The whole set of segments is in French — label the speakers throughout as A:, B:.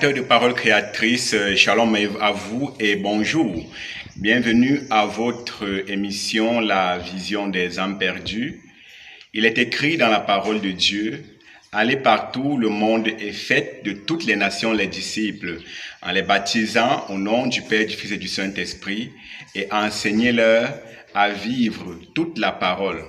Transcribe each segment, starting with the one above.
A: Téléspectateurs de Paroles Créatrices, shalom à vous et bonjour. Bienvenue à votre émission La Vision des âmes perdues. Il est écrit dans la parole de Dieu: allez partout, le monde est fait de toutes les nations les disciples, en les baptisant au nom du Père, du Fils et du Saint-Esprit, et enseignez-leur à vivre toute la parole.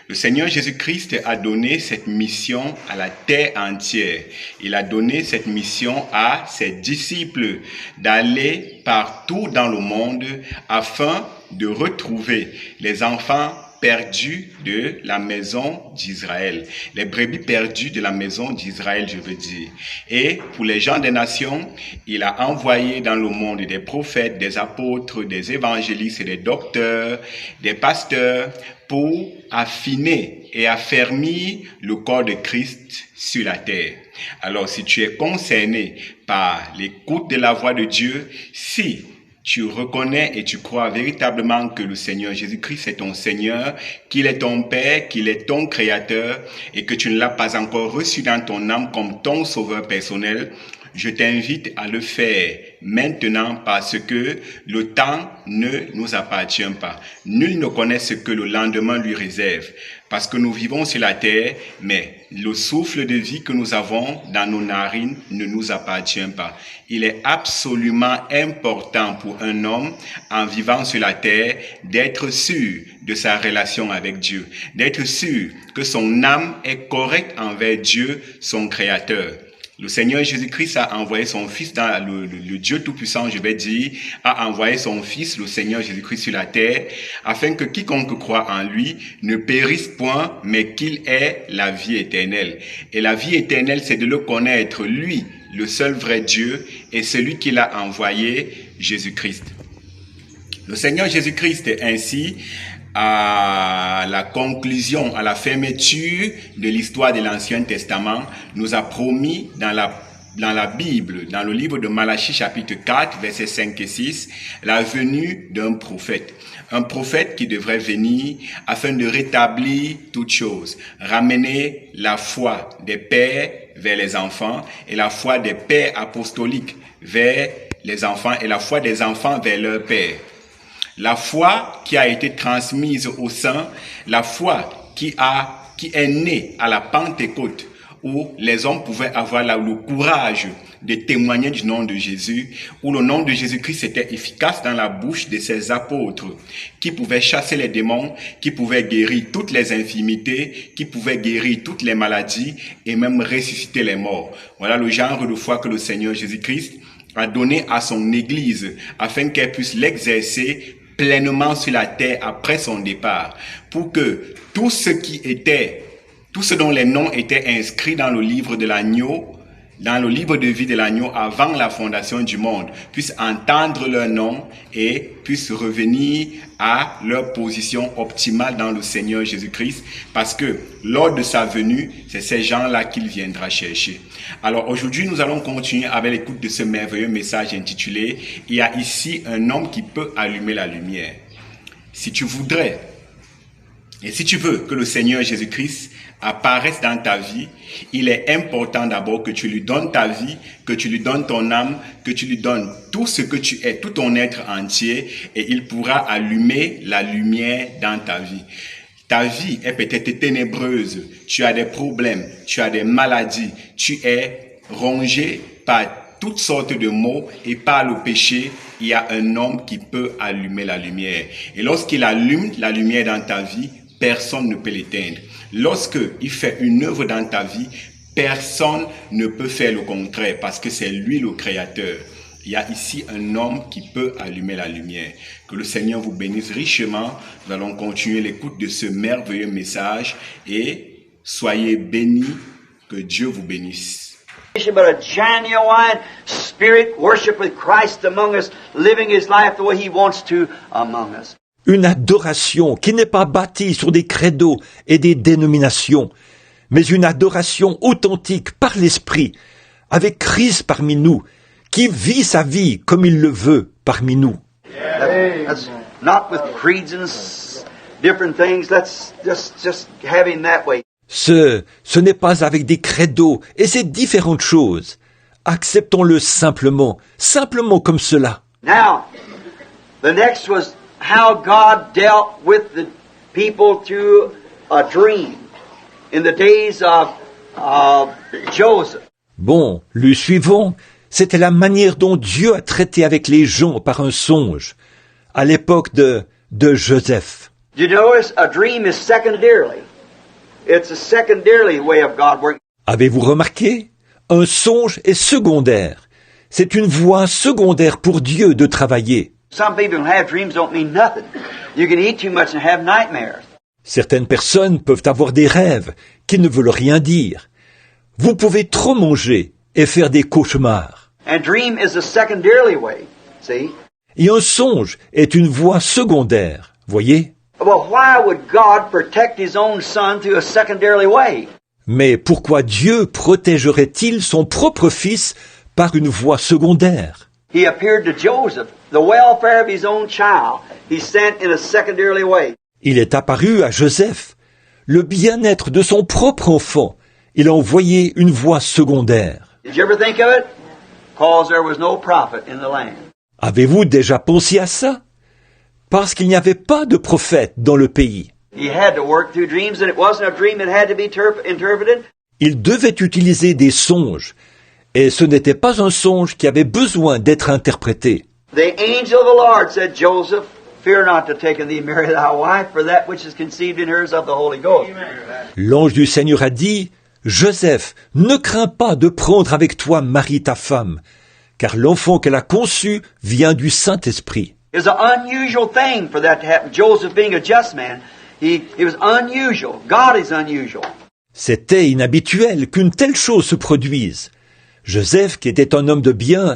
A: Le Seigneur Jésus-Christ a donné cette mission à la terre entière. Il a donné cette mission à ses disciples d'aller partout dans le monde afin de retrouver les enfants perdus de la maison d'Israël. Les brebis perdues de la maison d'Israël, je veux dire. Et pour les gens des nations, il a envoyé dans le monde des prophètes, des apôtres, des évangélistes, des docteurs, des pasteurs pour affiner et affermir le corps de Christ sur la terre. Alors, si tu es concerné par l'écoute de la voix de Dieu, si tu reconnais et tu crois véritablement que le Seigneur Jésus-Christ est ton Seigneur, qu'il est ton Père, qu'il est ton Créateur et que tu ne l'as pas encore reçu dans ton âme comme ton sauveur personnel, je t'invite à le faire maintenant parce que le temps ne nous appartient pas. Nul ne connaît ce que le lendemain lui réserve parce que nous vivons sur la terre, mais le souffle de vie que nous avons dans nos narines ne nous appartient pas. Il est absolument important pour un homme en vivant sur la terre d'être sûr de sa relation avec Dieu, d'être sûr que son âme est correcte envers Dieu, son Créateur. Le Seigneur Jésus-Christ a envoyé son Fils, dans le Dieu Tout-Puissant, je vais dire, a envoyé son Fils, le Seigneur Jésus-Christ sur la terre, afin que quiconque croit en lui ne périsse point, mais qu'il ait la vie éternelle. Et la vie éternelle, c'est de le connaître, lui, le seul vrai Dieu, et celui qu'il a envoyé, Jésus-Christ. Le Seigneur Jésus-Christ, ainsi, à la conclusion, à la fermeture de l'histoire de l'Ancien Testament, nous a promis dans la Bible, dans le livre de Malachie chapitre 4, versets 5 et 6, la venue d'un prophète. Un prophète qui devrait venir afin de rétablir toutes choses, ramener la foi des pères vers les enfants et la foi des pères apostoliques vers les enfants et la foi des enfants vers leurs pères. La foi qui a été transmise aux saints, la foi qui est née à la Pentecôte, où les hommes pouvaient avoir le courage de témoigner du nom de Jésus, où le nom de Jésus-Christ était efficace dans la bouche de ses apôtres, qui pouvaient chasser les démons, qui pouvaient guérir toutes les infirmités, qui pouvaient guérir toutes les maladies et même ressusciter les morts. Voilà le genre de foi que le Seigneur Jésus-Christ a donné à son Église, afin qu'elle puisse l'exercer pleinement sur la terre après son départ, pour que tout ce dont les noms étaient inscrits dans le livre de l'agneau, dans le livre de vie de l'agneau avant la fondation du monde, puissent entendre leur nom et puissent revenir à leur position optimale dans le Seigneur Jésus-Christ, parce que lors de sa venue, c'est ces gens-là qu'il viendra chercher. Alors aujourd'hui, nous allons continuer avec l'écoute de ce merveilleux message intitulé « Il y a ici un homme qui peut allumer la lumière ». Si tu voudrais et si tu veux que le Seigneur Jésus-Christ apparaisse dans ta vie, il est important d'abord que tu lui donnes ta vie, que tu lui donnes ton âme, que tu lui donnes tout ce que tu es, tout ton être entier, et il pourra allumer la lumière dans ta vie. Ta vie est peut-être ténébreuse, tu as des problèmes, tu as des maladies, tu es rongé par toutes sortes de maux et par le péché. Il y a un homme qui peut allumer la lumière. Et lorsqu'il allume la lumière dans ta vie, personne ne peut l'éteindre. Lorsqu'il fait une œuvre dans ta vie, personne ne peut faire le contraire parce que c'est lui le Créateur. Il y a ici un homme qui peut allumer la lumière. Que le Seigneur vous bénisse richement. Nous allons continuer l'écoute de ce merveilleux message et soyez bénis. Que Dieu vous bénisse.
B: But a genuine spirit worship with Christ among us, living his life the way he wants to among us.
C: Une adoration qui n'est pas bâtie sur des credos et des dénominations, mais une adoration authentique par l'Esprit, avec Christ parmi nous, qui vit sa vie comme il le veut parmi nous.
B: That's not with creeds and different things. Let's just have him that way.
C: Ce n'est pas avec des credos et ces différentes choses. Acceptons-le simplement, simplement comme cela.
B: Now, the next was how God dealt with the people through a dream in the days of Joseph.
C: Bon, le suivant, c'était la manière dont Dieu a traité avec les gens par un songe, à l'époque de Joseph.
B: You notice a dream is secondarily. It's a secondarily way of God working.
C: Avez-vous remarqué? Un songe est secondaire. C'est une voie secondaire pour Dieu de travailler.
B: Some people who have dreams don't mean nothing. You can eat too much and have nightmares.
C: Certaines personnes peuvent avoir des rêves qui ne veulent rien dire. Vous pouvez trop manger et faire des cauchemars.
B: And dream is a secondarily way. See?
C: Et un songe est une voie secondaire, voyez?
B: Well, why would God protect His own Son through a secondarily way?
C: Mais pourquoi Dieu protégerait-il son propre fils par une voie secondaire?
B: He appeared to Joseph. The welfare of his own child He sent in a secondarily way.
C: Il est apparu à Joseph. Le bien-être de son propre enfant, il a envoyé une voie secondaire.
B: Did you ever think of it? Because there was no prophet in the land.
C: Avez-vous déjà pensé à ça? Parce qu'il n'y avait pas de prophète dans le pays.
B: He had to work through dreams, and it wasn't a dream that had to be interpreted.
C: Il devait utiliser des songes, et ce n'était pas un songe qui avait besoin d'être interprété.
B: The angel of the Lord said, Joseph, fear not to take and thee Mary thy wife, for that which is conceived in her is of the Holy Ghost.
C: L'ange du Seigneur a dit, Joseph, ne crains pas de prendre avec toi Marie ta femme, car l'enfant qu'elle a conçu vient du Saint-Esprit.
B: It's an unusual thing for that to happen. Joseph being a just man, it was unusual. God is unusual.
C: C'était inhabituel qu'une telle chose se produise. Joseph, qui était un homme de bien,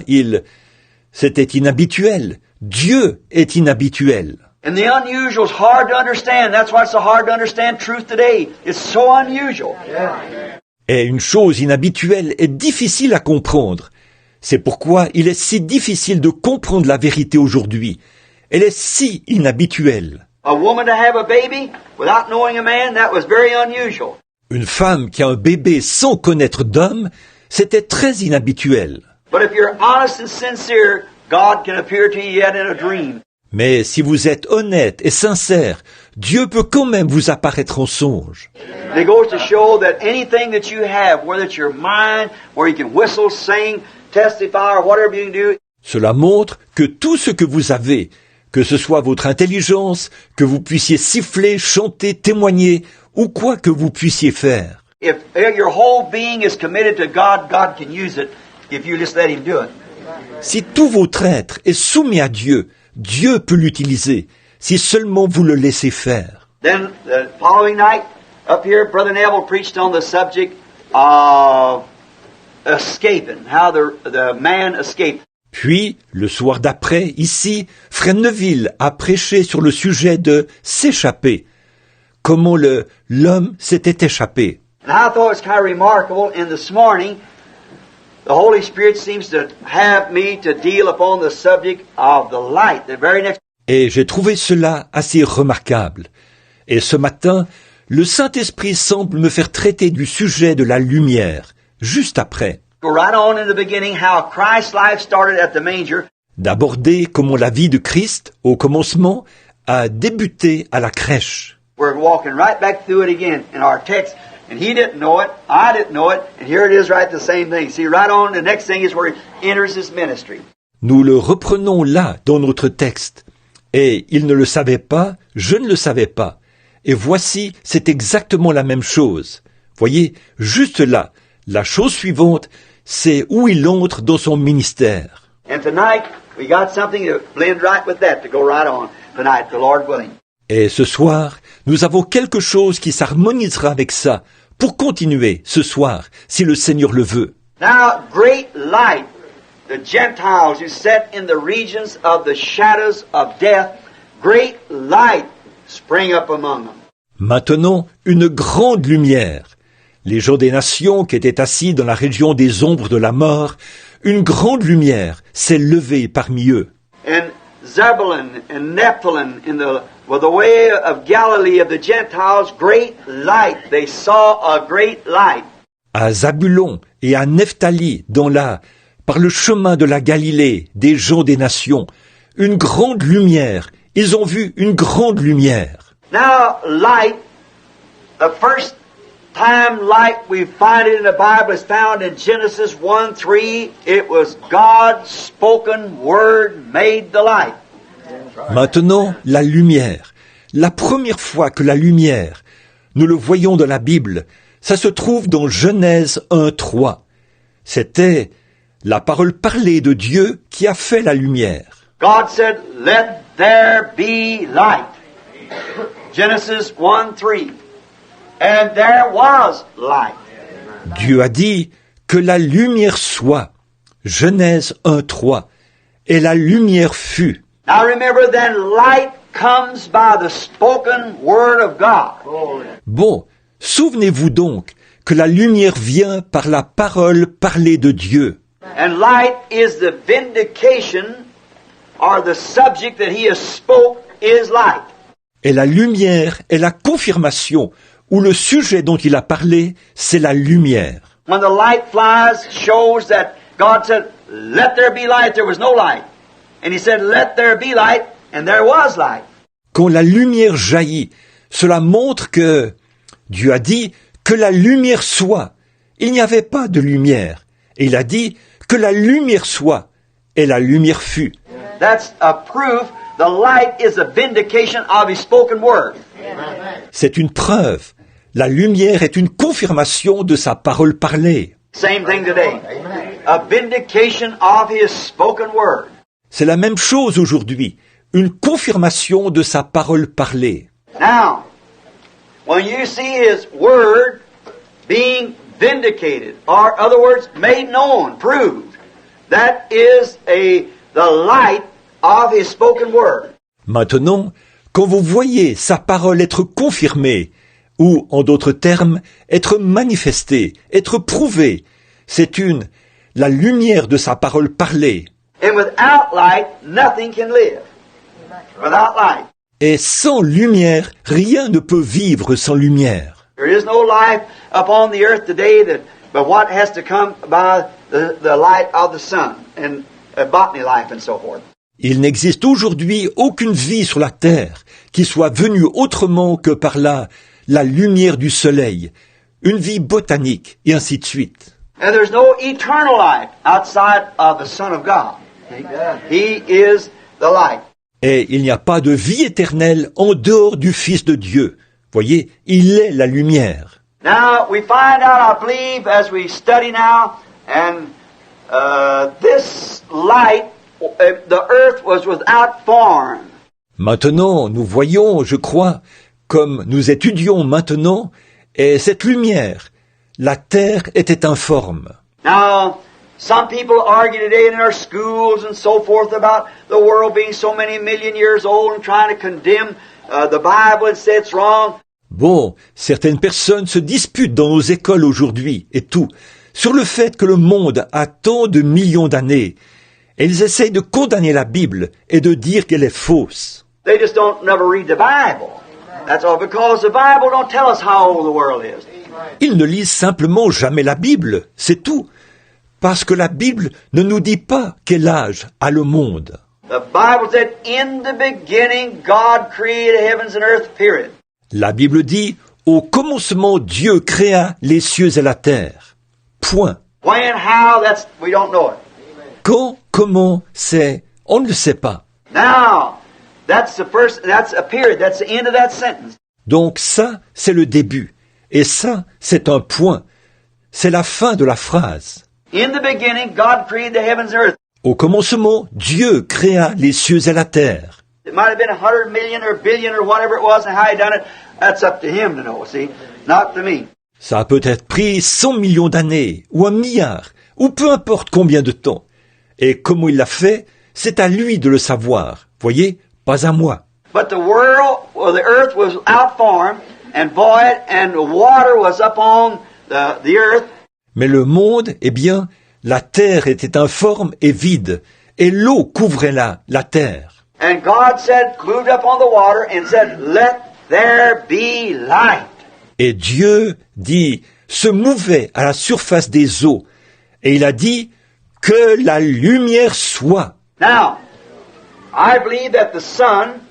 C: c'était inhabituel. Dieu est inhabituel.
B: And the unusual is hard to understand. That's why it's so hard to understand truth today. It's so unusual.
C: Et une chose inhabituelle est difficile à comprendre. C'est pourquoi il est si difficile de comprendre la vérité aujourd'hui. Elle est si inhabituelle.
B: A woman to have a baby without knowing a man, that was very unusual.
C: Une femme qui a un bébé sans connaître d'homme, c'était très inhabituel.
B: But if you're honest and sincere, God can appear to you yet in a dream.
C: Mais si vous êtes honnête et sincère, Dieu peut quand même vous apparaître en songe.
B: It goes to show that anything that you have, whether it's your mind, where you can whistle, sing, testify, or whatever you can do.
C: Cela montre que tout ce que vous avez, que ce soit votre intelligence, que vous puissiez siffler, chanter, témoigner, ou quoi que vous puissiez faire.
B: If your whole being is committed to God, God can use it if you just let Him do it.
C: Si tout votre être est soumis à Dieu, Dieu peut l'utiliser, si seulement vous le laissez faire.
B: Then the following night, up here, Brother Neville preached on the subject of escaping, how the man escaped.
C: Puis, le soir d'après, ici, Frère Neville a prêché sur le sujet de s'échapper. Comment l'homme s'était échappé.
B: And I thought it was kind of remarkable, and this morning, the Holy Spirit seems to have me to deal upon the subject of the light. The very next.
C: Et j'ai trouvé cela assez remarquable. Et ce matin, le Saint-Esprit semble me faire traiter du sujet de la lumière, juste après.
B: Go right on in the beginning, how Christ's life started at the manger.
C: D'aborder comment la vie de Christ, au commencement, a débuté à la crèche.
B: We're walking right back through it again in our text. And he didn't know it, I didn't know it, and here it is right the same thing. See, right on, the next thing is where he enters his ministry.
C: Nous le reprenons là, dans notre texte. Et il ne le savait pas, je ne le savais pas. Et voici, c'est exactement la même chose. Voyez, juste là, la chose suivante, c'est où il entre dans son ministère.
B: And tonight, we got something to blend right with that, to go right on tonight, the Lord willing.
C: Et ce soir, nous avons quelque chose qui s'harmonisera avec ça, pour continuer ce soir, si le Seigneur le veut.
B: Now, great light, the Gentiles who sat in the regions of the shadows of death, great light sprang up among them.
C: Maintenant, une grande lumière. Les gens des nations qui étaient assis dans la région des ombres de la mort, une grande lumière s'est levée parmi eux.
B: And Zebulun and Nephthalim in the way of Galilee of the Gentiles, great light. They saw a great light.
C: À Zabulon et à Nephtali, dans la par le chemin de la Galilée des gens des nations, une grande lumière. Ils ont vu une grande lumière.
B: Now, light, the first time light we find it in the Bible is found in Genesis 1:3. It was God's spoken word made the light.
C: Maintenant, la lumière. La première fois que la lumière, nous le voyons dans la Bible, ça se trouve dans Genèse 1:3. C'était la parole parlée de Dieu qui a fait la lumière.
B: God said, "Let there be light." Genesis 1:3. And there was light.
C: Dieu a dit que la lumière soit. Genèse 1:3. Et la lumière fut.
B: Now remember, then light comes by the spoken word of God.
C: Bon, souvenez-vous donc que la lumière vient par la parole parlée de Dieu.
B: And light is the vindication, or the subject that he has spoke is light.
C: Et la lumière est la confirmation, ou le sujet dont il a parlé, c'est la lumière.
B: When the light flies, shows that God said, "Let there be light." There was no light. And he said, "Let there be light," and there was light.
C: Quand la lumière jaillit, cela montre que Dieu a dit que la lumière soit. Il n'y avait pas de lumière. Et il a dit que la lumière soit. Et la lumière fut.
B: That's a proof. The light is a vindication of his spoken word.
C: C'est une preuve. La lumière est une confirmation de sa parole parlée.
B: Same thing today. A vindication of his spoken word.
C: C'est la même chose aujourd'hui. Une confirmation de sa parole parlée.
B: Now, when you see his word being vindicated, or in other words, made known, proved, that is the light of his spoken word.
C: Maintenant, quand vous voyez sa parole être confirmée, ou, en d'autres termes, être manifestée, être prouvée, c'est la lumière de sa parole parlée.
B: And without light, nothing can live. Without light.
C: Et sans lumière, rien ne peut vivre sans lumière.
B: There is no life upon the earth today but what has to come by the light of the sun and botany life and so forth.
C: Il n'existe aujourd'hui aucune vie sur la terre qui soit venue autrement que par la lumière du soleil, une vie botanique, et ainsi de suite.
B: And there's no eternal life outside of the Son of God. He is the light.
C: Et il n'y a pas de vie éternelle en dehors du Fils de Dieu. Voyez, il est la lumière.
B: Now, we find out, I believe, as we study now, and this light, the earth was without form.
C: Maintenant, nous voyons, je crois, comme nous étudions maintenant, et cette lumière, la terre était informe.
B: Now, some people argue today in our schools and so forth about the world being so many million years old and trying to condemn the Bible and say it's wrong.
C: Bon, certaines personnes se disputent dans nos écoles aujourd'hui, et tout, sur le fait que le monde a tant de millions d'années, et ils essayent de condamner la Bible et de dire qu'elle est fausse.
B: They just don't never read the Bible. That's all, because the Bible don't tell us how old the world is.
C: Ils ne lisent simplement jamais la Bible, c'est tout, parce que la Bible ne nous dit pas quel âge a le monde.
B: The Bible said, "In the beginning, God created heavens and earth," period.
C: La Bible dit, au commencement Dieu créa les cieux et la terre. Point.
B: When, how, we don't know it.
C: Quand, comment, c'est, on ne le sait pas.
B: Now, that's a period, that's the end of that sentence.
C: Donc ça, c'est le début. Et ça, c'est un point. C'est la fin de la phrase.
B: In the beginning, God created the heavens and earth.
C: Au commencement, Dieu créa les cieux et la terre.
B: It might have been 100 million or billion or whatever it was and how he done it. That's up to him to know, see, not to me.
C: Ça a peut-être pris 100 millions d'années, ou 1 milliard, ou peu importe combien de temps. Et comment il l'a fait, c'est à lui de le savoir. Voyez, pas à moi.
B: But the earth was without form and void, and the water was upon the earth.
C: Mais le monde, eh bien, la terre était informe et vide, et l'eau couvrait la terre.
B: And God said, moved up on the water and said, "Let there be light."
C: Et Dieu dit, se mouvait à la surface des eaux, et il a dit que la lumière soit.
B: Now, I believe that the sun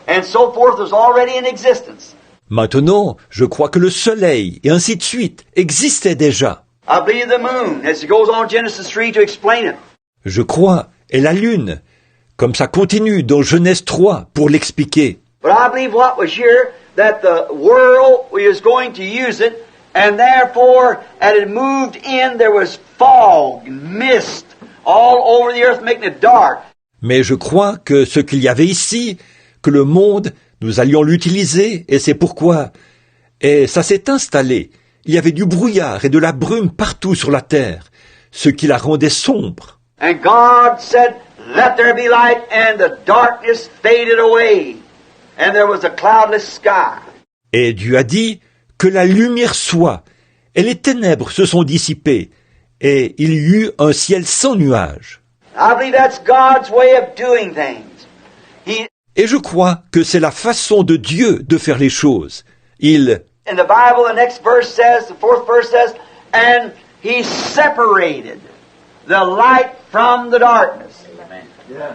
B: and so forth was already in existence.
C: Maintenant, je crois que le soleil, et ainsi de suite, existaient déjà.
B: I believe the moon, as it goes on in Genesis 3 to explain it.
C: Je crois, et la lune, comme ça continue dans Genèse 3 pour l'expliquer.
B: But I believe what was here, that the world was going to use it, and therefore, as it moved in, there was fog, mist, all over the earth, making it dark.
C: Mais je crois que ce qu'il y avait ici, que le monde, nous allions l'utiliser, et c'est pourquoi. Et ça s'est installé. Il y avait du brouillard et de la brume partout sur la terre, ce qui la rendait sombre.
B: And God said, "Let there be light," and the darkness faded away, and there was a cloudless sky.
C: Et Dieu a dit que la lumière soit, et les ténèbres se sont dissipées, et il y eut un ciel sans nuages.
B: I believe that's God's way of doing things.
C: Et je crois que c'est la façon de Dieu de faire les choses. Il,
B: In the Bible, the next verse says, the fourth verse says, and He separated the light from the darkness.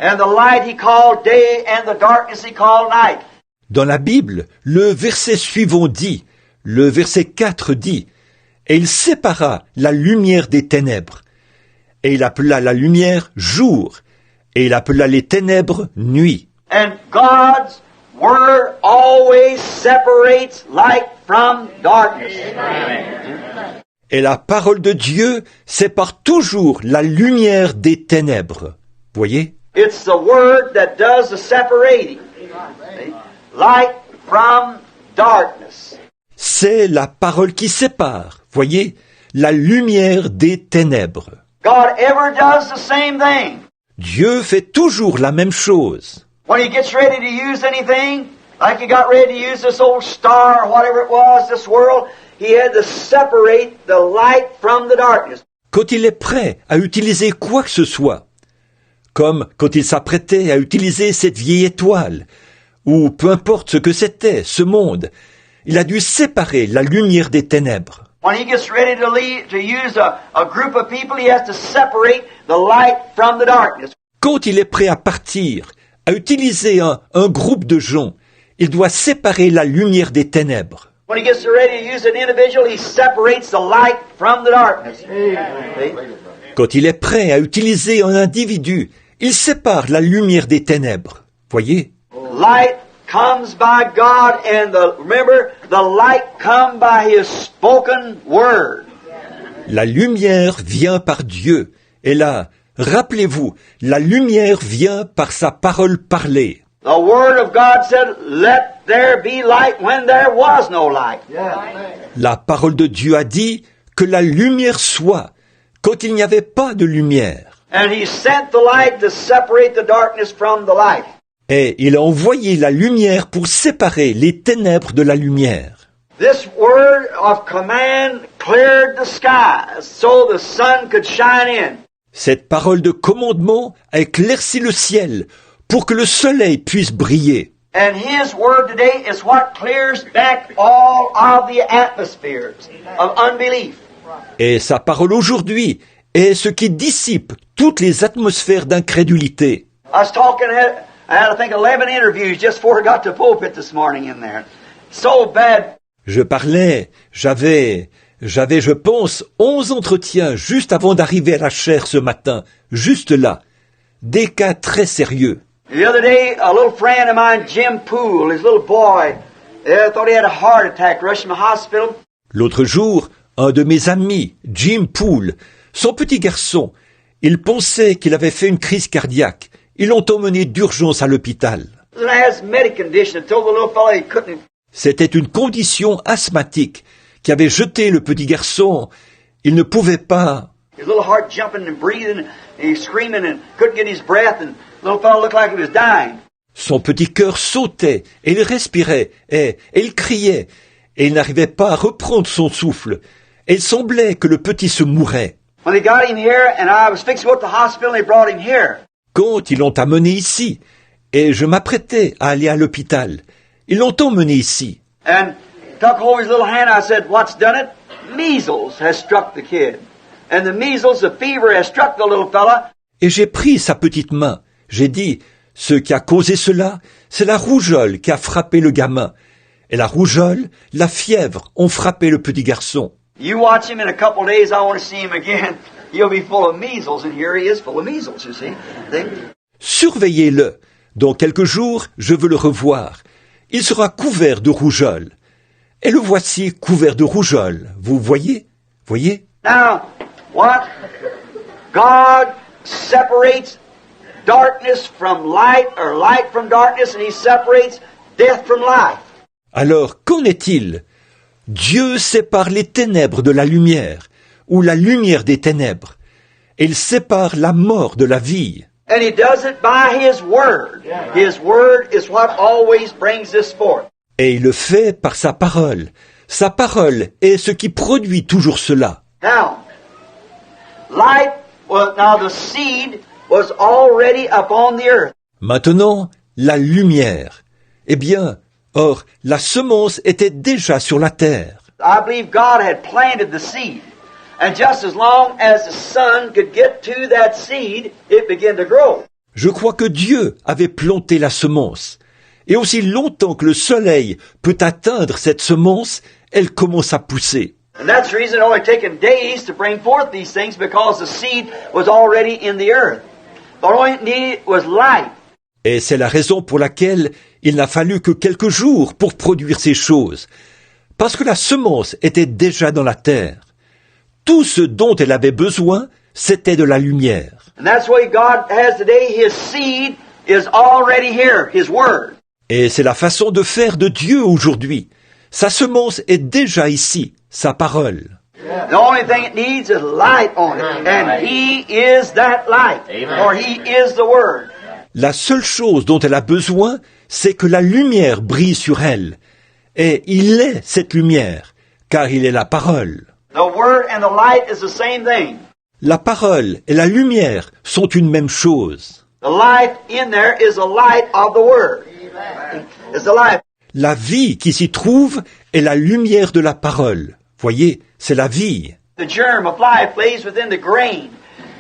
B: And the light He called day, and the darkness He called night.
C: dans la Bible, le verset suivant dit, le verset 4 dit, et il sépara la lumière des ténèbres. Et il appela la lumière jour, et il appela les ténèbres nuit.
B: And God's Word always separates light from darkness.
C: Et la parole de Dieu sépare toujours la lumière des ténèbres. Voyez?
B: It's the Word that does the separating. Light from darkness.
C: C'est la parole qui sépare, voyez, la lumière des ténèbres.
B: God ever does the same thing.
C: Dieu fait toujours la même chose.
B: When He gets ready to use anything, like He got ready to use this old star or whatever it was, this world, He had to separate the light from the darkness.
C: Quand il est prêt à utiliser quoi que ce soit, comme quand il s'apprêtait à utiliser cette vieille étoile, ou peu importe ce que c'était, ce monde, il a dû séparer la lumière des ténèbres.
B: When He gets ready to use a group of people, He has to separate the light from the darkness.
C: Quand il est prêt à partir, à utiliser un groupe de gens, il doit séparer la lumière des ténèbres.
B: When He gets ready to use an individual, He separates the light from the darkness. See?
C: Quand il est prêt à utiliser un individu, il sépare la lumière des ténèbres. Voyez?
B: Light comes by God, and remember, the light comes by His spoken word.
C: La lumière vient par Dieu. Et là, rappelez-vous, la lumière vient par sa parole parlée.
B: The word of God said, "Let there be light," when there was no light.
C: La parole de Dieu a dit que la lumière soit, quand il n'y avait pas de lumière.
B: And He sent the light to separate the darkness from the light.
C: Et il a envoyé la lumière pour séparer les ténèbres de la lumière.
B: This word of command cleared the skies so the sun could shine in.
C: Cette parole de commandement a éclairci le ciel pour que le soleil puisse briller.
B: And His word today is what clears back all of the atmospheres of unbelief.
C: Et sa parole aujourd'hui est ce qui dissipe toutes les atmosphères d'incrédulité.
B: I was talking, I had, I think, 11 interviews just before I got to pulpit this morning in there. So bad.
C: Je parlais, j'avais, je pense, 11 entretiens juste avant d'arriver à la chaire ce matin, juste là. Des cas très sérieux.
B: The other day, a little friend of mine, Jim Poole, his little boy, thought he had a heart attack, rushed him to the hospital.
C: L'autre jour, un de mes amis, Jim Poole, son petit garçon, il pensait qu'il avait fait une crise cardiaque. Ils l'ont emmené d'urgence à l'hôpital.
B: It was an asthmatic condition. It told the little fellow he couldn't.
C: C'était une condition asthmatique qui avait jeté le petit garçon. Il ne pouvait pas.
B: His little heart jumping and breathing, and he's screaming and couldn't get his breath, and the little fellow looked like he was dying.
C: Son petit cœur sautait et il respirait et il criait et il n'arrivait pas à reprendre son souffle. Et il semblait que le petit se mourait.
B: When they got him here, and I was fixing to go to the hospital, they brought him here.
C: Quand ils l'ont amené ici, et je m'apprêtais à aller à l'hôpital, ils l'ont emmené ici.
B: And took hold of his little hand. I said, "What's done it? Measles has struck the kid." and the measles, the fever has struck the little fella.
C: Et j'ai pris sa petite main. J'ai dit, ce qui a causé cela, c'est la rougeole qui a frappé le gamin. Et la rougeole, la fièvre ont frappé le petit garçon.
B: You watch him in a couple of days, I want to see him again. He'll be full of measles, and here he is full of measles, you see.
C: Surveillez-le. Dans quelques jours, je veux le revoir. Il sera couvert de rougeole. Et le voici couvert de rougeole. Vous voyez? Voyez?
B: Now, what? God separates darkness from light, or light from darkness, and He separates death from life.
C: Alors, qu'en est-il? Dieu sépare les ténèbres de la lumière, ou la lumière des ténèbres. Et il sépare la mort de la vie.
B: And He does it by His Word. His Word is what always brings this forth.
C: Et il le fait par sa parole. Sa parole est ce qui produit toujours cela.
B: Now, now the seed was already upon the earth.
C: Maintenant, la lumière. Eh bien, or, la semence était déjà sur la terre.
B: I believe God had planted the seed. And just as long as the sun could get to that seed, it began to grow.
C: Je crois que Dieu avait planté la semence. Et aussi longtemps que le soleil peut atteindre cette semence, elle commence à pousser.
B: And that's the reason it only taken days to bring forth these things, because the seed was already in the earth. The only it needed was light.
C: Et c'est la raison pour laquelle il n'a fallu que quelques jours pour produire ces choses. Parce que la semence était déjà dans la terre. Tout ce dont elle avait besoin, c'était de la lumière.
B: And that's why God has today, His seed is already here, His Word.
C: Et c'est la façon de faire de Dieu aujourd'hui. Sa semence est déjà ici, sa parole.
B: The only thing it needs is light on it. And He is that light. Or He is the Word.
C: La seule chose dont elle a besoin, c'est que la lumière brille sur elle. Et il est cette lumière, car il est la parole.
B: The Word and the light is the same thing.
C: La parole et la lumière sont une même chose.
B: The life in there is the light of the Word. It's the life.
C: La vie qui s'y trouve est la lumière de la parole. Voyez, c'est la vie.
B: The germ of life lays within the grain.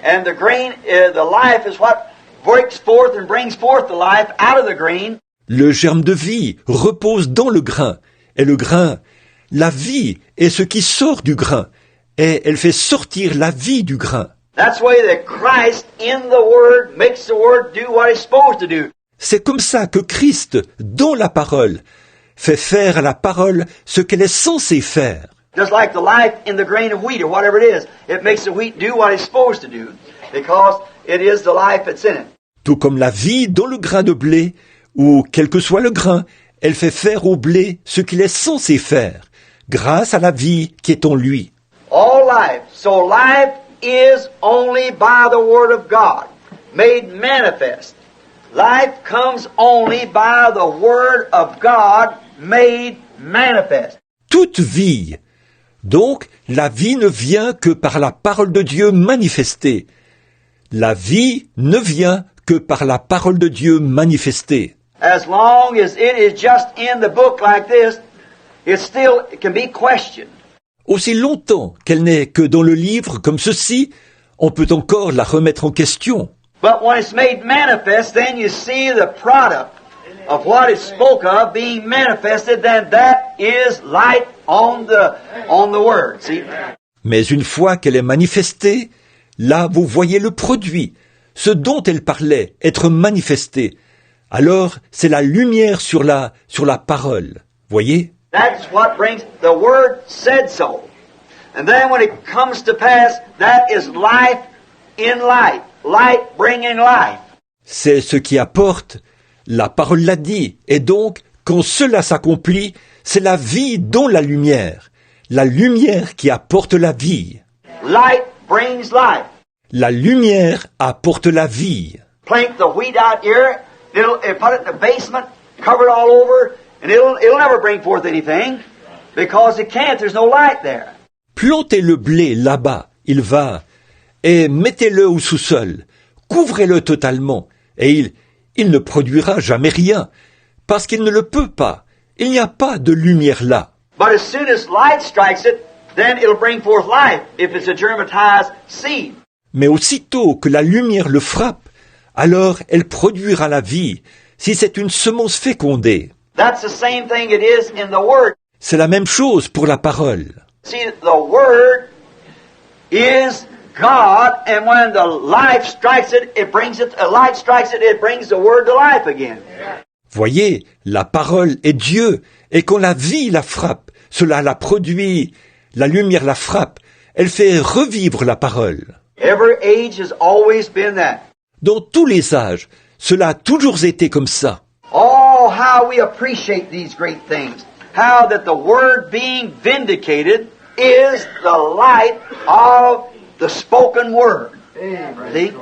B: And the grain, the life is what breaks forth and brings forth the life out of the grain.
C: Le germe de vie repose dans le grain. Et le grain, la vie est ce qui sort du grain. Et elle fait sortir la vie du grain.
B: That's why that Christ in the Word makes the Word do what it's supposed to do.
C: C'est comme ça que Christ, dans la parole, fait faire à la parole ce qu'elle est censée faire.
B: Just like the life in the grain of wheat or whatever it is, it makes the wheat do what it's supposed to do because it is the life that's in it.
C: Tout comme la vie dans le grain de blé, ou quel que soit le grain, elle fait faire au blé ce qu'il est censé faire, grâce à la vie qui est en lui.
B: All life. So life is only by the Word of God, made manifest. Life comes only by the Word of God, made manifest.
C: Toute vie. Donc, la vie ne vient que par la parole de Dieu manifestée. La vie ne vient que par la parole de Dieu manifestée.
B: As long as it is just in the book like this, it can be questioned.
C: Aussi longtemps qu'elle n'est que dans le livre comme ceci, on peut encore la remettre en question.
B: But when it's made manifest, then you see the product of what it spoke of being manifested, then that is light on the Word. See?
C: Mais une fois qu'elle est manifestée, là vous voyez le produit, ce dont elle parlait, être manifesté. Alors, c'est la lumière sur la parole. Voyez?
B: That's what brings, the Word said so. And then when it comes to pass, that is life in light. Light bringing life.
C: C'est ce qui apporte, la parole l'a dit, et donc, quand cela s'accomplit, c'est la vie dans la lumière qui apporte la vie.
B: Light brings life.
C: La lumière apporte la vie.
B: Plant the wheat out here, it'll put it in the basement, cover it all over, and it'll never bring forth anything, because it can't, there's no light there.
C: Plantez le blé là-bas, il va, et mettez-le au sous-sol, couvrez-le totalement, et il ne produira jamais rien, parce qu'il ne le peut pas. Il n'y a pas de lumière là.
B: But as soon as light strikes it, then it'll bring forth life if it's a germatized seed.
C: Mais aussitôt que la lumière le frappe, alors elle produira la vie, si c'est une semence fécondée.
B: That's the same thing it is in the Word.
C: C'est la même chose pour la parole.
B: See, the Word is God, and when the life strikes it, light strikes it, it brings the Word to life again.
C: Voyez, la parole est Dieu, et quand la vie la frappe, cela la produit, la lumière la frappe, elle fait revivre la parole.
B: Every age has always been that.
C: Dans tous les âges, cela a toujours été comme ça.
B: Oh, how we appreciate these great things. How that the Word being vindicated is the light of the spoken Word. See?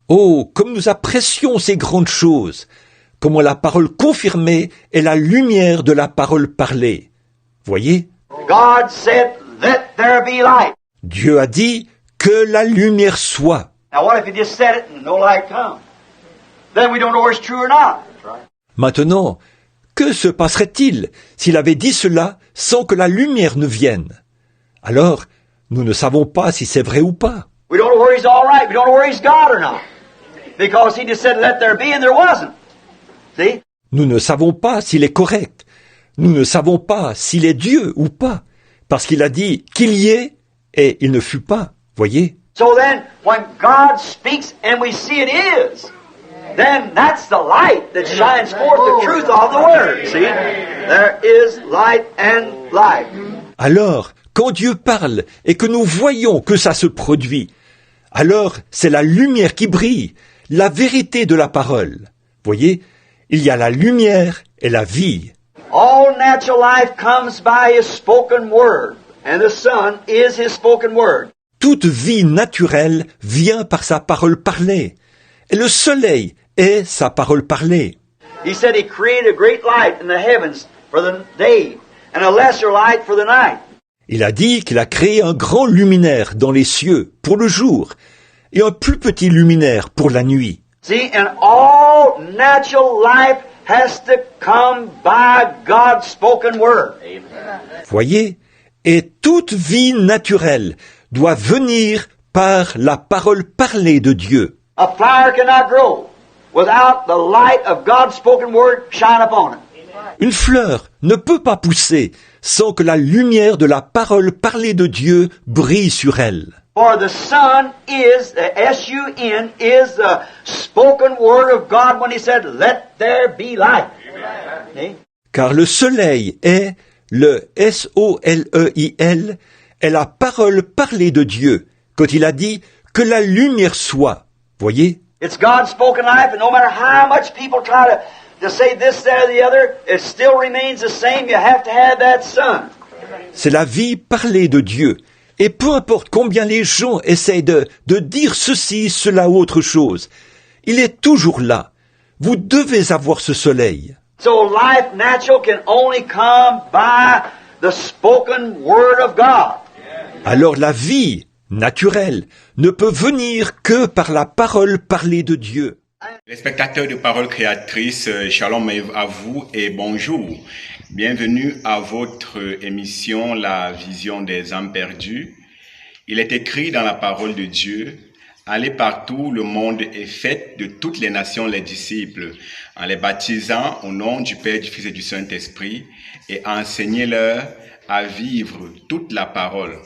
C: Oh, comme nous apprécions ces grandes choses, comment la parole confirmée est la lumière de la parole parlée. Voyez?
B: God said, "Let there be light."
C: Dieu a dit que la lumière soit.
B: Now what if He just said it and no light comes? Then we don't know whether it's true or not.
C: Maintenant, que se passerait-il s'il avait dit cela sans que la lumière ne vienne? Alors, nous ne savons pas si c'est vrai ou pas.
B: We don't know where He's all right. We don't know where He's God or not. Because He just said, "Let there be," and there wasn't. See?
C: Nous ne savons pas s'il est correct. Nous ne savons pas s'il est Dieu ou pas. Parce qu'il a dit qu'il y ait et il ne fut pas. Voyez?
B: So then, when God speaks and we see it is, then that's the light that shines forth the truth of the Word. See? There is light and life.
C: Alors, quand Dieu parle et que nous voyons que ça se produit, alors c'est la lumière qui brille, la vérité de la parole. Voyez? Il y a la lumière et la vie.
B: All natural life comes by His spoken Word, and the sun is His spoken Word.
C: Toute vie naturelle vient par sa parole parlée. Et le soleil est sa parole parlée.
B: He said He created a great light in the heavens for the day, and a lesser light for the night.
C: Il a dit qu'il a créé un grand luminaire dans les cieux pour le jour et un plus petit luminaire pour la nuit.
B: See, and all natural life has to come by God's spoken Word.
C: Voyez? Et toute vie naturelle doit venir par la parole parlée de Dieu.
B: A flower cannot grow without the light of God's spoken Word shine upon it.
C: Une fleur ne peut pas pousser sans que la lumière de la parole parlée de Dieu brille sur elle.
B: For the sun is, the S-U-N, is the spoken Word of God when He said, "Let there be light." See?
C: Car le soleil est, le S-O-L-E-I-L, est la parole parlée de Dieu, quand il a dit que la lumière soit. Voyez?
B: It's God's spoken life, and no matter how much people try to say this, that, or the other, it still remains the same. You have to have that sun.
C: C'est la vie parlée de Dieu. Et peu importe combien les gens essayent de dire ceci, cela ou autre chose, il est toujours là. Vous devez avoir ce soleil.
B: So life natural can only come by the spoken Word of God.
C: Alors la vie naturelle ne peut venir que par la parole parlée de Dieu.
A: Les spectateurs de Parole Créatrice, shalom à vous et bonjour. Bienvenue à votre émission La Vision des âmes perdues. Il est écrit dans la parole de Dieu, allez partout, le monde est fait de toutes les nations les disciples, en les baptisant au nom du Père, du Fils et du Saint-Esprit, et enseignez-leur à vivre toute la parole.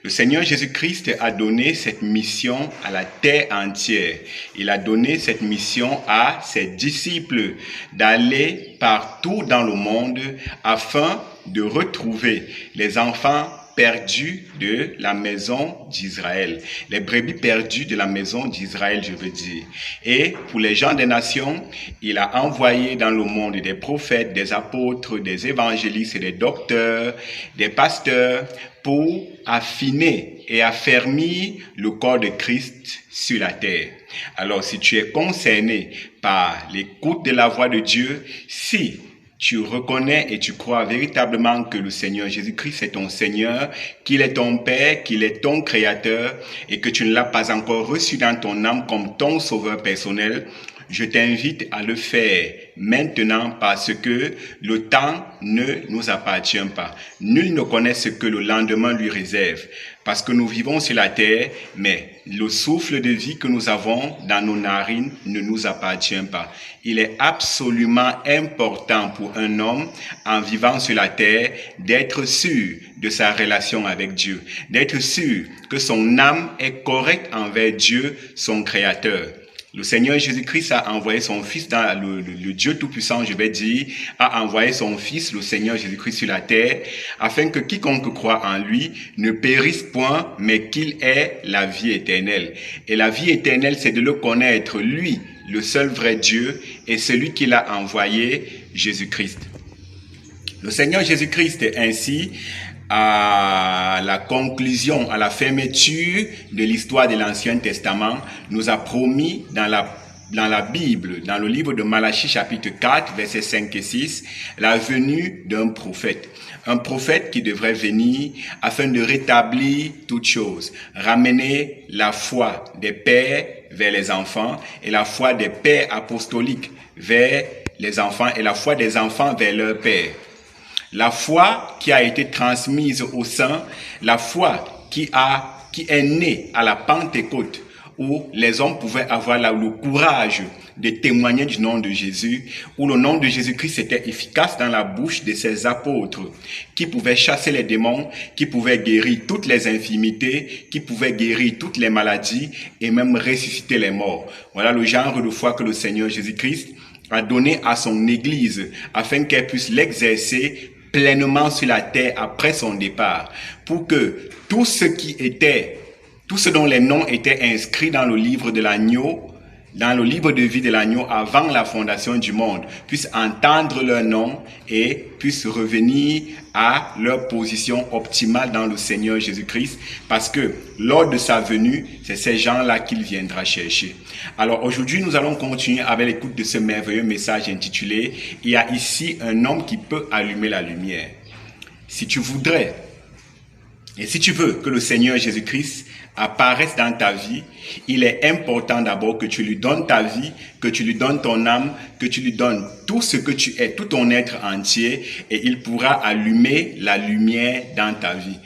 A: Le Seigneur Jésus-Christ a donné cette mission à la terre entière. Il a donné cette mission à ses disciples d'aller partout dans le monde afin de retrouver les enfants perdus de la maison d'Israël. Les brebis perdues de la maison d'Israël, je veux dire. Et pour les gens des nations, il a envoyé dans le monde des prophètes, des apôtres, des évangélistes et des docteurs, des pasteurs pour affiner et affermir le corps de Christ sur la terre. Alors, si tu es concerné par l'écoute de la voix de Dieu, si tu reconnais et tu crois véritablement que le Seigneur Jésus-Christ est ton Seigneur, qu'il est ton Père, qu'il est ton Créateur et que tu ne l'as pas encore reçu dans ton âme comme ton Sauveur personnel, Je t'invite à le faire maintenant parce que le temps ne nous appartient pas. Nul ne connaît ce que le lendemain lui réserve. Parce que nous vivons sur la terre, mais le souffle de vie que nous avons dans nos narines ne nous appartient pas. Il est absolument important pour un homme, en vivant sur la terre, d'être sûr de sa relation avec Dieu, d'être sûr que son âme est correcte envers Dieu, son Créateur. Le Seigneur Jésus-Christ a envoyé son Fils, dans le Dieu Tout-Puissant, je vais dire, a envoyé son Fils, le Seigneur Jésus-Christ sur la terre, afin que quiconque croit en lui ne périsse point, mais qu'il ait la vie éternelle. Et la vie éternelle, c'est de le connaître, lui, le seul vrai Dieu, et celui qu'il a envoyé, Jésus-Christ. Le Seigneur Jésus-Christ, ainsi, à la conclusion, à la fermeture de l'histoire de l'Ancien Testament, nous a promis dans la Bible, dans le livre de Malachie chapitre 4, versets 5 et 6, la venue d'un prophète. Un prophète qui devrait venir afin de rétablir toutes choses, ramener la foi des pères vers les enfants et la foi des pères apostoliques vers les enfants et la foi des enfants vers leurs pères. La foi qui a été transmise aux saints, la foi qui est née à la Pentecôte, où les hommes pouvaient avoir le courage de témoigner du nom de Jésus, où le nom de Jésus-Christ était efficace dans la bouche de ses apôtres, qui pouvaient chasser les démons, qui pouvaient guérir toutes les infirmités, qui pouvaient guérir toutes les maladies et même ressusciter les morts. Voilà le genre de foi que le Seigneur Jésus-Christ a donné à son Église, afin qu'elle puisse l'exercer pleinement sur la terre après son départ, pour que tout ce dont les noms étaient inscrits dans le livre de l'agneau, dans le livre de vie de l'agneau avant la fondation du monde, puissent entendre leur nom et puissent revenir à leur position optimale dans le Seigneur Jésus-Christ, parce que lors de sa venue, c'est ces gens-là qu'il viendra chercher. Alors aujourd'hui, nous allons continuer avec l'écoute de ce merveilleux message intitulé « Il y a ici un homme qui peut allumer la lumière ». Si tu voudrais et si tu veux que le Seigneur Jésus-Christ apparaisse dans ta vie, il est important d'abord que tu lui donnes ta vie, que tu lui donnes ton âme, que tu lui donnes tout ce que tu es, tout ton être entier, et il pourra allumer la lumière dans ta vie.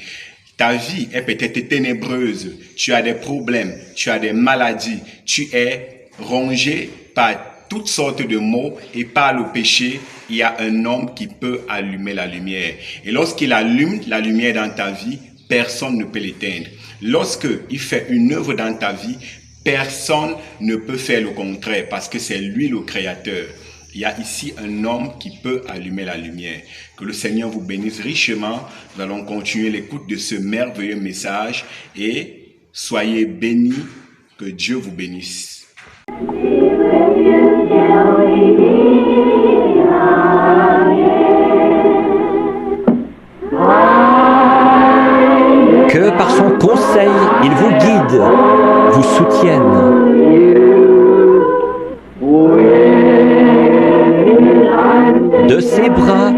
A: Ta vie est peut-être ténébreuse, tu as des problèmes, tu as des maladies, tu es rongé par toutes sortes de maux et par le péché. Il y a un homme qui peut allumer la lumière. Et lorsqu'il allume la lumière dans ta vie, personne ne peut l'éteindre. Lorsqu'il fait une œuvre dans ta vie, personne ne peut faire le contraire parce que c'est lui le Créateur. Il y a ici un homme qui peut allumer la lumière. Que le Seigneur vous bénisse richement. Nous allons continuer l'écoute de ce merveilleux message et soyez bénis. Que Dieu vous bénisse.
C: Que par son conseil, il vous guide, vous soutienne. De ses bras,